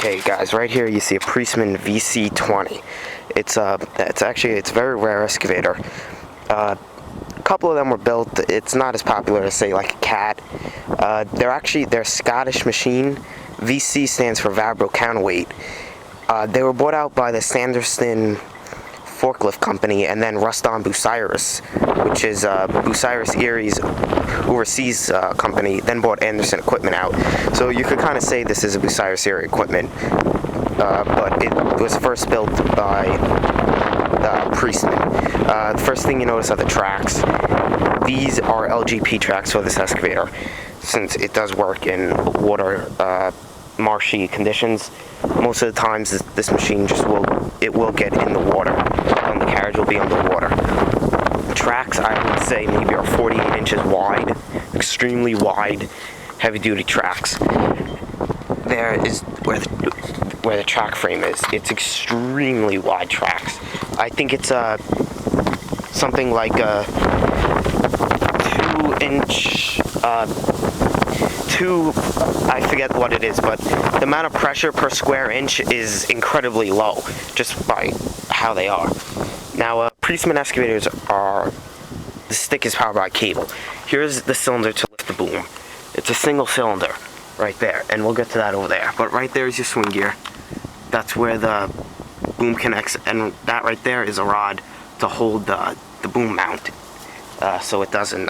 Okay guys, right here you see a Priestman VC20. It's a very rare excavator. A couple of them were built. It's not as popular as say like a cat. They're Scottish machine. VC stands for variable counterweight. They were bought out by the Sanderson forklift company and then Ruston Bucyrus, which is Bucyrus Erie's overseas company, then bought Anderson equipment out. So you could kind of say this is a Bucyrus Erie equipment, but it was first built by Priestman. The first thing you notice are the tracks. These are LGP tracks for this excavator, since it does work in water, marshy conditions. Most of the times this machine will get in the water, and the carriage will be underwater. The tracks, I would say, maybe are 48 inches wide, extremely wide, heavy-duty tracks. There is where the track frame is. It's extremely wide tracks. I think it's something like a 2-inch, I forget what it is, but the amount of pressure per square inch is incredibly low, just by how they are. Now, Priestman excavators the stick is powered by cable. Here's the cylinder to lift the boom. It's a single cylinder right there, and we'll get to that over there. But right there is your swing gear. That's where the boom connects, and that right there is a rod to hold the boom mount, so it doesn't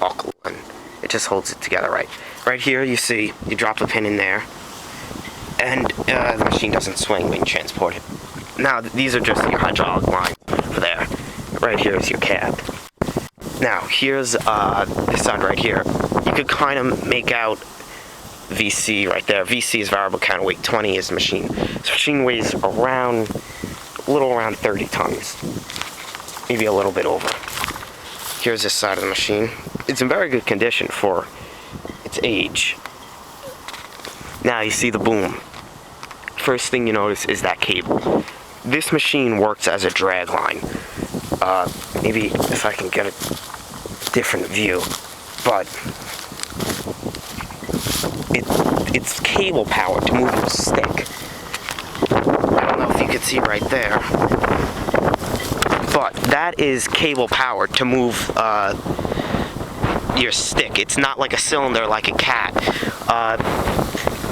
buckle, and it just holds it together right. Right here you see, you drop a pin in there, and the machine doesn't swing when you transport it. Now these are just your hydraulic lines for there. Right here is your cab. Now here's this side right here. You could kind of make out VC right there. VC is variable counterweight. 20 is the machine. This machine weighs a little around 30 tons, maybe a little bit over. Here's this side of the machine. It's in very good condition for its age. Now you see the boom. First thing you notice is that cable. This machine works as a drag line. Maybe if I can get a different view, but it's cable power to move your stick. I don't know if you can see right there, but that is cable power to move your stick. It's not like a cylinder like a cat.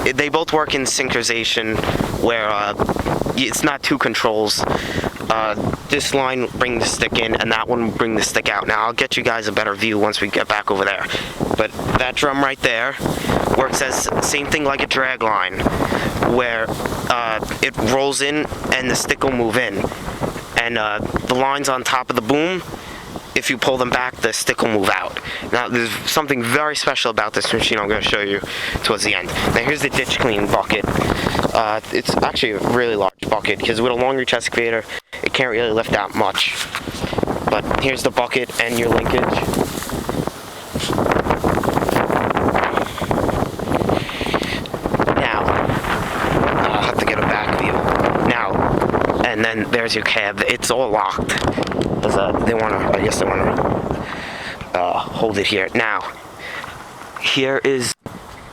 They both work in synchronization, where it's not two controls. This line bring the stick in, and that one bring the stick out. Now I'll get you guys a better view once we get back over there. But that drum right there works as same thing like a drag line, where it rolls in and the stick will move in, and the lines on top of the boom, if you pull them back, the stick will move out. Now, there's something very special about this machine I'm going to show you towards the end. Now, here's the ditch clean bucket. It's actually a really large bucket, because with a long reach excavator, it can't really lift that much. But here's the bucket and your linkage. Now, I'll have to get a back view. Now, and then there's your cab. It's all locked. I guess they want to hold it here. Now, here is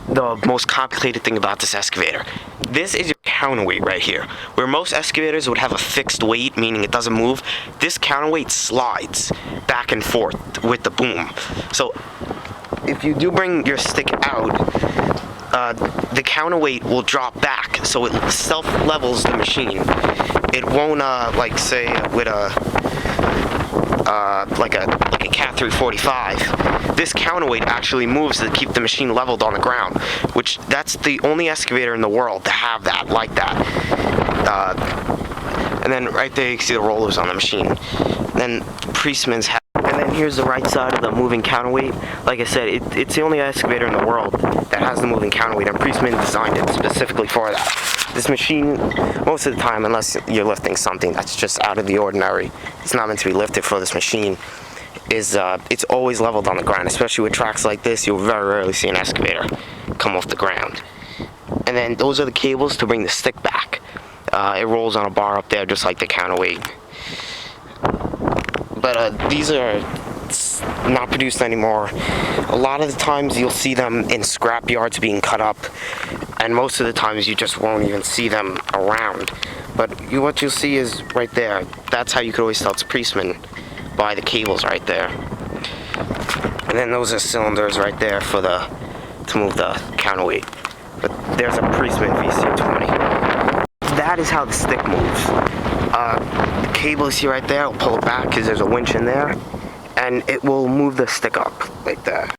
the most complicated thing about this excavator. This is your counterweight right here. Where most excavators would have a fixed weight, meaning it doesn't move, this counterweight slides back and forth with the boom. So, if you do bring your stick out, the counterweight will drop back, so it self-levels the machine. It won't, like say, with like a Cat 345, this counterweight actually moves to keep the machine leveled on the ground, which that's the only excavator in the world to have that like that. And then right there you can see the rollers on the machine. Then Priestman's have, and then here's the right side of the moving counterweight. Like I said, it's the only excavator in the world that has the moving counterweight, and Priestman designed it specifically for that. This machine, most of the time, unless you're lifting something that's just out of the ordinary, it's not meant to be lifted for this machine, it's always leveled on the ground. Especially with tracks like this, you'll very rarely see an excavator come off the ground. And then those are the cables to bring the stick back. It rolls on a bar up there just like the counterweight. But these are not produced anymore. A lot of the times you'll see them in scrap yards being cut up, and most of the times you just won't even see them around. But what you'll see is right there. That's how you could always tell it's Priestman, by the cables right there. And then those are cylinders right there for to move the counterweight. But there's a Priestman VC20. That is how the stick moves. The cable is here right there. I'll pull it back because there's a winch in there, and it will move the stick up like that.